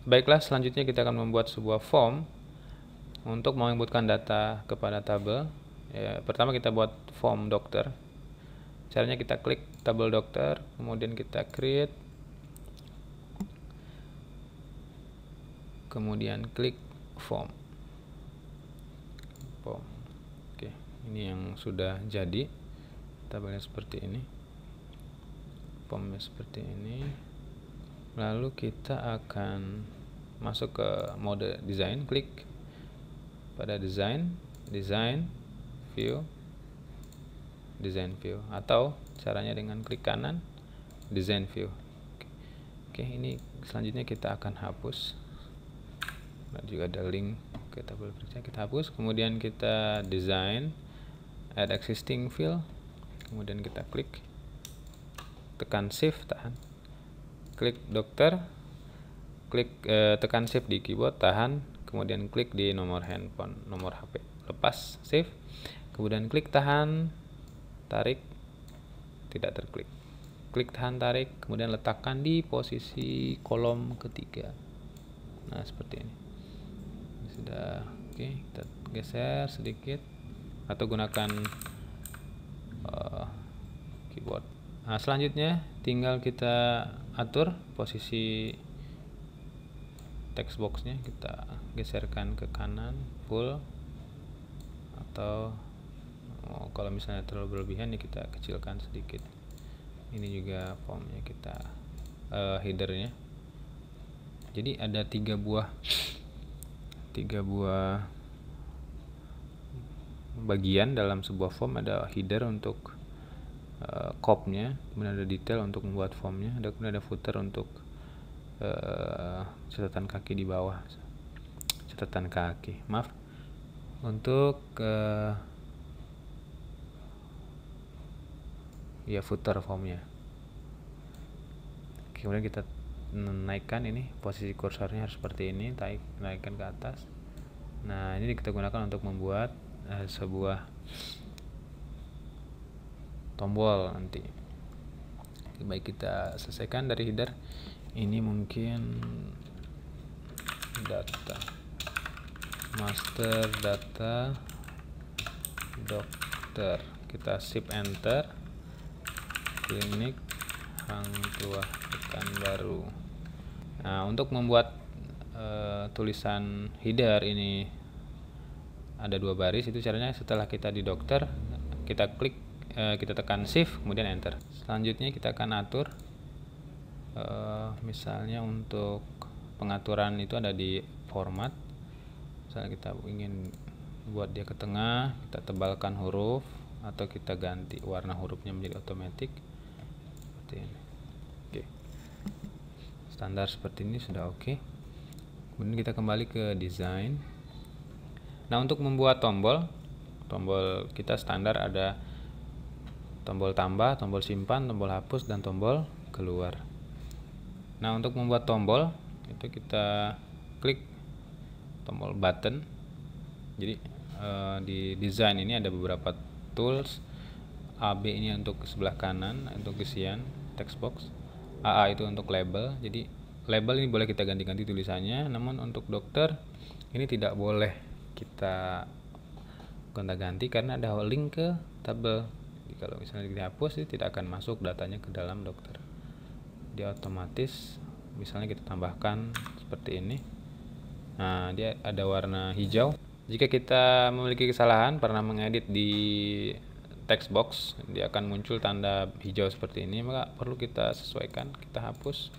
Baiklah, selanjutnya kita akan membuat sebuah form untuk menginputkan data kepada tabel. Ya, pertama kita buat form dokter. Caranya kita klik tabel dokter, kemudian kita create, kemudian klik form. Oke, ini yang sudah jadi. Tabelnya seperti ini, formnya seperti ini. Lalu kita akan masuk ke mode design, klik pada design view, design view, atau caranya dengan klik kanan design view. Oke, ini selanjutnya kita akan hapus. Nah, juga ada link ke tabel kerja, kita hapus. Kemudian kita design, add existing field, kemudian kita klik, tekan shift, tahan, klik dokter, klik tekan shift di keyboard, tahan, kemudian klik di nomor handphone, nomor HP, lepas, save, kemudian klik tahan, tarik, tidak terklik, klik tahan, tarik, kemudian letakkan di posisi kolom ketiga. Nah, seperti ini. Sudah oke, kita geser sedikit atau gunakan keyboard. Nah, selanjutnya tinggal kita atur posisi text boxnya, kita geserkan ke kanan full, atau kalau misalnya terlalu berlebihan ya kita kecilkan sedikit. Ini juga formnya kita headernya. Jadi ada tiga buah bagian dalam sebuah form. Ada header untuk copnya, kemudian ada detail untuk membuat formnya, kemudian ada footer untuk catatan kaki di bawah, untuk ya footer formnya. Kemudian kita naikkan ini, posisi kursornya harus seperti ini, naikkan ke atas. Nah, ini kita gunakan untuk membuat sebuah tombol nanti. Baik, kita selesaikan dari header. Ini mungkin data master data dokter, kita shift enter, klinik Hang Tuah Pekanbaru. Nah, untuk membuat tulisan header ini ada 2 baris. Itu caranya setelah kita di dokter, kita klik, kita tekan shift kemudian enter. Selanjutnya kita akan atur, misalnya untuk pengaturan itu ada di format. Misalnya kita ingin buat dia ke tengah, kita tebalkan huruf atau kita ganti warna hurufnya menjadi otomatis seperti ini. Oke, standar seperti ini sudah oke. Kemudian kita kembali ke desain. Nah, untuk membuat tombol kita standar ada tombol tambah, tombol simpan, tombol hapus, dan tombol keluar. Nah, untuk membuat tombol itu kita klik tombol button. Jadi di desain ini ada beberapa tools. AB ini untuk sebelah kanan untuk isian text box, AA itu untuk label. Jadi label ini boleh kita ganti-ganti tulisannya, namun untuk dokter ini tidak boleh kita gonta-ganti karena ada link ke tabel. Jadi kalau misalnya dihapus, itu tidak akan masuk datanya ke dalam dokter. Dia otomatis, misalnya kita tambahkan seperti ini. Nah, dia ada warna hijau. Jika kita memiliki kesalahan pernah mengedit di text box, dia akan muncul tanda hijau seperti ini, maka perlu kita sesuaikan, kita hapus.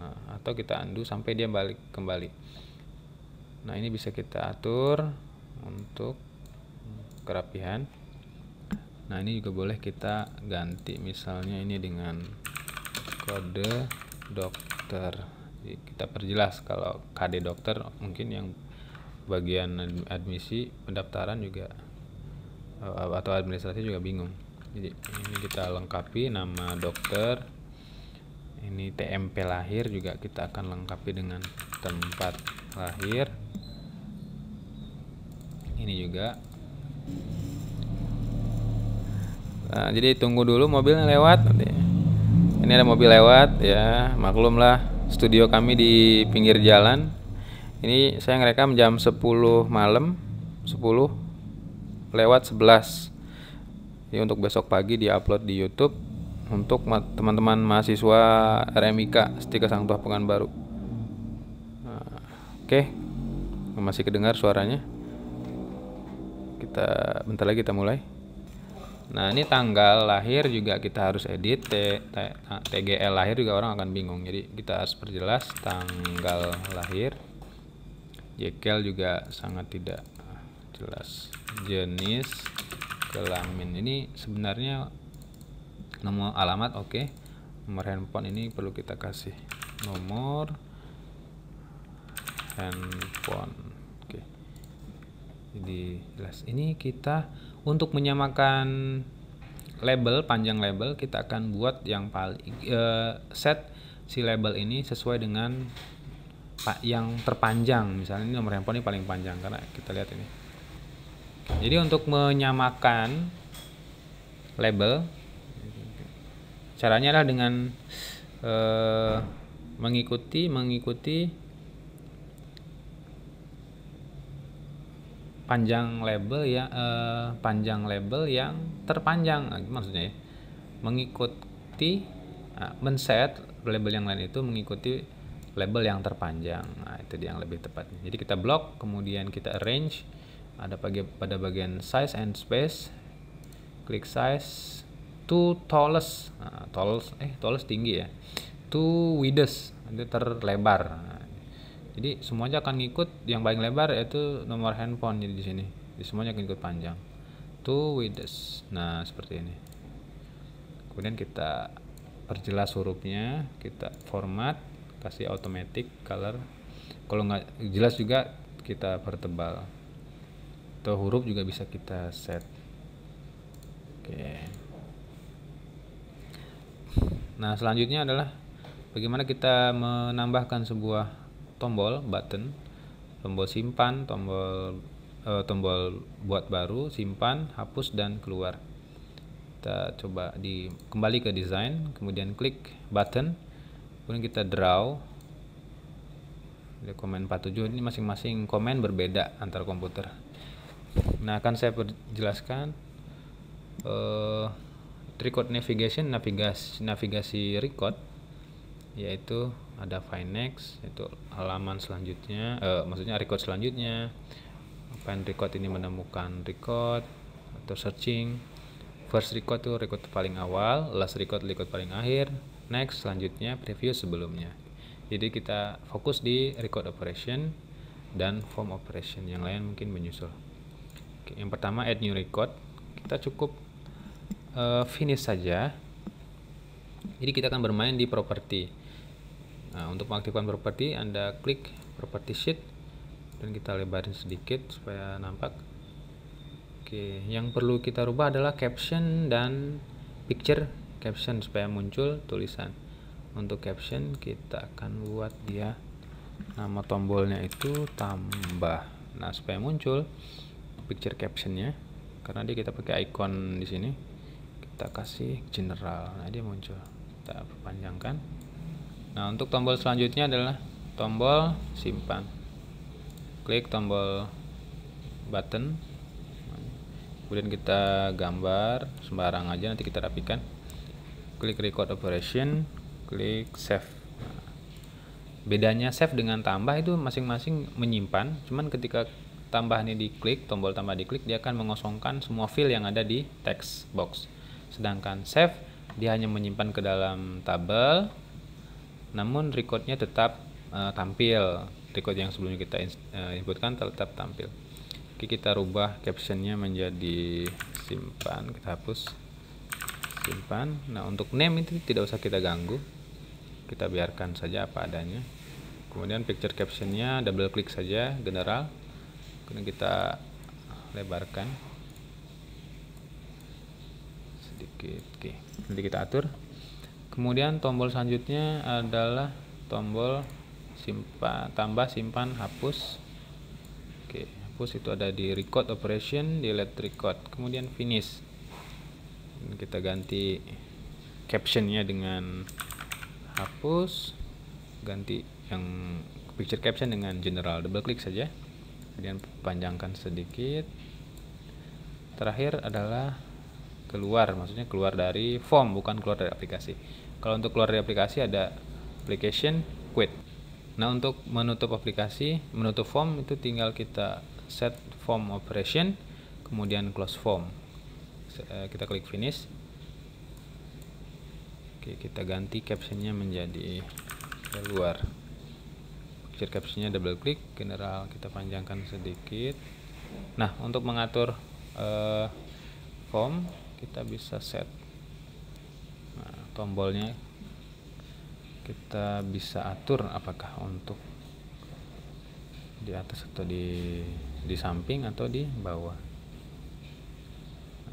Nah, atau kita undo sampai dia balik kembali. Nah, ini bisa kita atur untuk kerapihan. Nah, ini juga boleh kita ganti, misalnya ini dengan kode dokter. Jadi kita perjelas kalau KD dokter, mungkin yang bagian admisi pendaftaran juga atau administrasi juga bingung. Jadi ini kita lengkapi nama dokter. Ini TMP lahir juga kita akan lengkapi dengan tempat lahir. Ini juga. Nah, jadi tunggu dulu mobilnya lewat. Ini ada mobil lewat ya, maklumlah studio kami di pinggir jalan. Ini saya ngerekam jam 10 malam, 10 lewat 11. Jadi untuk besok pagi diupload di YouTube untuk teman-teman mahasiswa RMIK Setika Sang Tuah Pekanbaru. Oke, masih kedengar suaranya. Kita bentar lagi kita mulai. Nah, ini tanggal lahir juga kita harus edit. TGL lahir juga orang akan bingung. Jadi kita harus perjelas tanggal lahir. Jekel juga sangat tidak jelas. Jenis kelamin ini sebenarnya nomor alamat oke. Nomor handphone ini perlu kita kasih nomor handphone. Oke. Jadi jelas. Ini kita untuk menyamakan label, panjang label, kita akan buat yang paling set si label ini sesuai dengan yang terpanjang. Misalnya ini nomor handphone ini paling panjang karena kita lihat ini. Jadi untuk menyamakan label, caranya adalah dengan mengikuti panjang label yang terpanjang. Maksudnya ya, mengikuti men-set label yang lain itu mengikuti label yang terpanjang. Nah, itu yang lebih tepat. Jadi kita blok, kemudian kita arrange ada pada bagian size and space. Klik size to tallest. Nah, tallest tinggi ya. To widest, itu terlebar. Nah, jadi semuanya akan ngikut yang paling lebar yaitu nomor handphone. Jadi di sini semuanya akan ikut panjang. To widest. Nah, seperti ini. Kemudian kita perjelas hurufnya, kita format, kasih automatic color. Kalau nggak jelas juga kita pertebal. Atau huruf juga bisa kita set. Oke. Nah, selanjutnya adalah bagaimana kita menambahkan sebuah tombol button, tombol simpan, tombol buat baru, simpan, hapus dan keluar. Kita coba kembali ke desain, kemudian klik button, kemudian kita draw. Ada komen 47, ini masing-masing komen berbeda antar komputer. Nah, akan saya jelaskan record navigasi record, yaitu ada find next, itu halaman selanjutnya, maksudnya record selanjutnya. Find record ini menemukan record atau searching. First record itu record paling awal, last record paling akhir, next selanjutnya, preview sebelumnya. Jadi kita fokus di record operation dan form operation, yang lain mungkin menyusul. Oke, yang pertama add new record, kita cukup finish saja. Jadi kita akan bermain di property. Nah, untuk mengaktifkan property, Anda klik property sheet dan kita lebarin sedikit supaya nampak. Oke, yang perlu kita rubah adalah caption dan picture. Caption supaya muncul tulisan. Untuk caption kita akan buat dia nama tombolnya itu tambah. Nah, supaya muncul picture captionnya, karena kita pakai icon di sini, kita kasih general. Nah, dia muncul. Kita perpanjangkan. Nah, untuk tombol selanjutnya adalah tombol simpan. Klik tombol button. Kemudian kita gambar sembarang aja, nanti kita rapikan. Klik record operation, klik save. Nah, bedanya save dengan tambah itu masing-masing menyimpan, cuman ketika tambah ini diklik, tombol tambah diklik, dia akan mengosongkan semua file yang ada di text box. Sedangkan save dia hanya menyimpan ke dalam tabel, namun recordnya tetap tampil. Record yang sebelumnya kita inputkan tetap tampil. Oke, kita rubah captionnya menjadi simpan, kita hapus simpan. Nah, untuk name itu tidak usah kita ganggu, kita biarkan saja apa adanya. Kemudian picture captionnya double klik saja, general, kemudian kita lebarkan sedikit. Oke, nanti kita atur. Kemudian tombol selanjutnya adalah tombol simpan, tambah, simpan, hapus. Oke, hapus itu ada di record operation, delete record, kemudian finish. Dan kita ganti captionnya dengan hapus, ganti yang picture caption dengan general, double klik saja, kemudian panjangkan sedikit. Terakhir adalah keluar, maksudnya keluar dari form, bukan keluar dari aplikasi. Kalau untuk keluar dari aplikasi ada application quit. Nah, untuk menutup aplikasi, menutup form itu tinggal kita set form operation, kemudian close form. Kita klik finish. Oke, kita ganti captionnya menjadi keluar. Picture captionnya double klik, general kita panjangkan sedikit. Nah, untuk mengatur form kita bisa set tombolnya, kita bisa atur apakah untuk di atas atau di samping atau di bawah.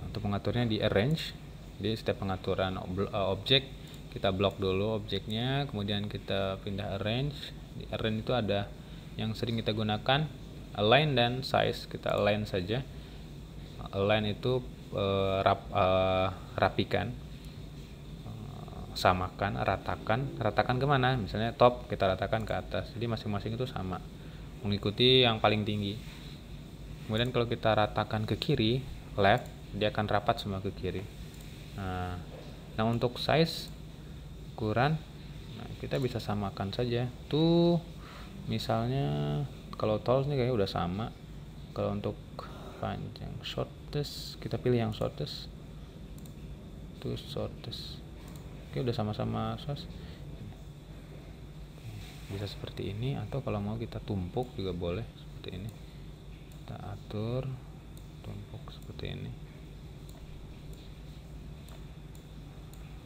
Untuk mengaturnya di arrange, jadi setiap pengaturan objek kita blok dulu objeknya, kemudian kita pindah arrange. Di arrange itu ada yang sering kita gunakan align dan size, kita align saja. Align itu rapikan, samakan, ratakan kemana, misalnya top kita ratakan ke atas, jadi masing-masing itu sama mengikuti yang paling tinggi. Kemudian kalau kita ratakan ke kiri, left, dia akan rapat semua ke kiri. Nah untuk size ukuran, kita bisa samakan saja tuh, misalnya kalau tall ini kayaknya udah sama. Kalau untuk panjang shortest, kita pilih yang shortest, tuh shortest. Oke, udah sama-sama size. Bisa seperti ini, atau kalau mau kita tumpuk juga boleh seperti ini. Kita atur tumpuk seperti ini.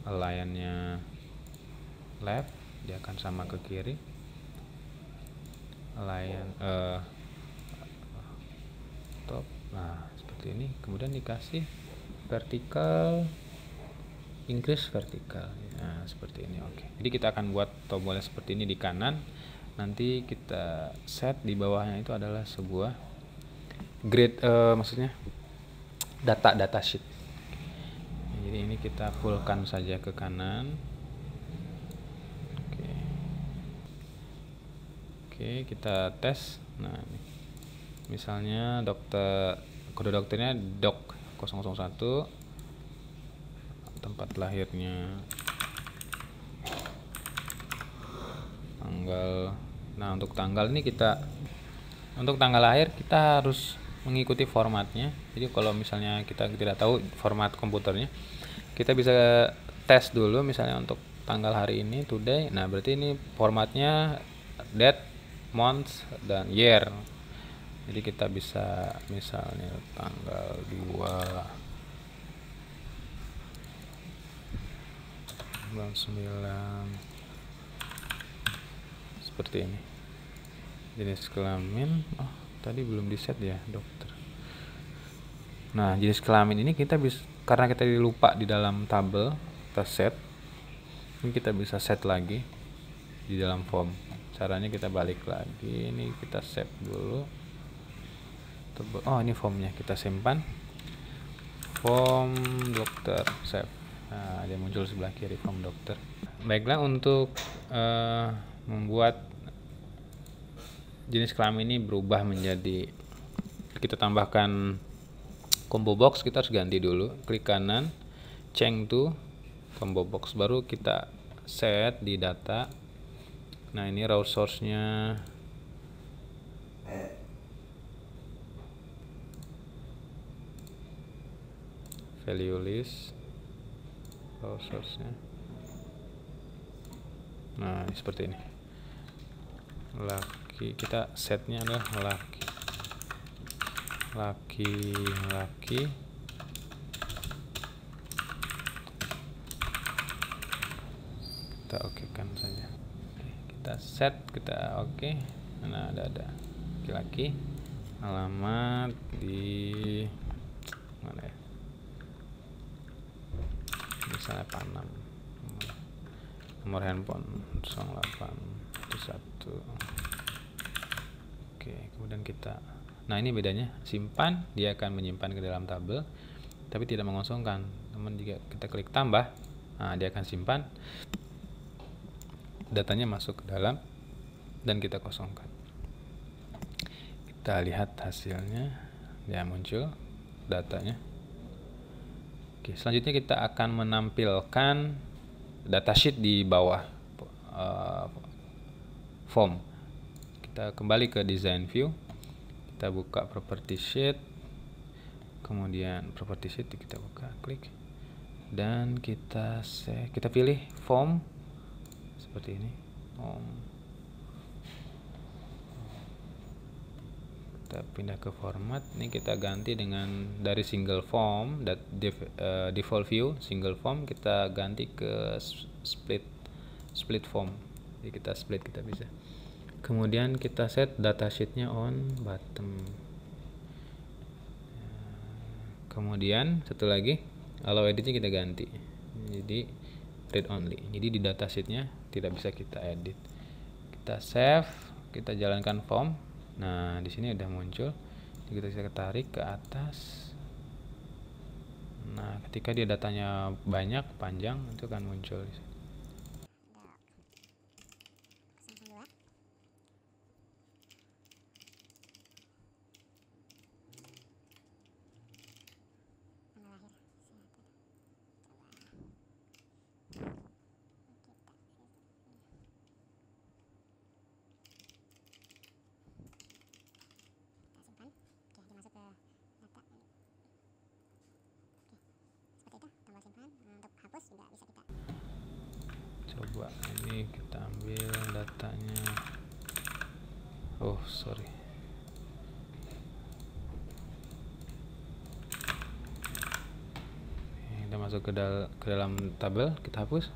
Align-nya left, dia akan sama ke kiri. Align top, nah seperti ini. Kemudian dikasih vertikal, increase vertikal, nah seperti ini. Oke, jadi kita akan buat tombolnya seperti ini di kanan. Nanti kita set di bawahnya itu adalah sebuah grid, maksudnya data sheet. Jadi ini kita fullkan saja ke kanan. Oke, kita tes. Nah ini misalnya kode dokternya dok 001, tempat lahirnya tanggal. Nah untuk tanggal ini untuk tanggal lahir kita harus mengikuti formatnya. Jadi kalau misalnya kita tidak tahu format komputernya, kita bisa tes dulu. Misalnya untuk tanggal hari ini today, nah berarti ini formatnya date, month, dan year. Jadi kita bisa misalnya tanggal 2 bulan 9 seperti ini. Jenis kelamin, tadi belum di set ya dokter. Nah jenis kelamin ini kita bisa, karena kita lupa di dalam tabel kita set, ini kita bisa set lagi di dalam form. Caranya kita balik lagi, ini kita save dulu. Ini formnya kita simpan, form dokter, save. Nah dia muncul sebelah kiri, form dokter. Baiklah, untuk membuat jenis kelamin ini berubah menjadi, kita tambahkan combo box, kita harus ganti dulu. Klik kanan, change to combo box, baru kita set di data. Nah ini raw source-nya value list, raw source-nya. Nah ini seperti ini. Laki, kita setnya adalah laki. Kita oke kan saja. Kita set, kita oke. Nah ada laki-laki, alamat di mana ya, misalnya Panam, nomor handphone 0811. Oke, kemudian kita, nah ini bedanya, simpan, dia akan menyimpan ke dalam tabel tapi tidak mengosongkan. Namun jika kita klik tambah, nah dia akan simpan. datanya masuk ke dalam dan kita kosongkan. Kita lihat hasilnya, ya muncul datanya. Oke, selanjutnya kita akan menampilkan datasheet di bawah form. Kita kembali ke design view, kita buka property sheet, kemudian property sheet kita buka, klik, dan kita pilih form seperti ini. Kita pindah ke format. Ini kita ganti dengan dari single form default view single form, kita ganti ke split form. Jadi kita split, kita bisa. Kemudian kita set datasheetnya on bottom. Kemudian satu lagi, allow editnya kita ganti jadi read only. Jadi di datasheetnya tidak bisa kita edit. Kita save, kita jalankan form. Nah, di sini udah muncul. Jadi kita bisa tarik ke atas. Nah, ketika dia datanya banyak, panjang, itu akan muncul di sini. Coba ini kita ambil datanya. Oh sorry, kita masuk ke dalam tabel, kita hapus.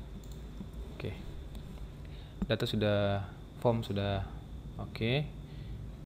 Oke, data sudah, form sudah oke.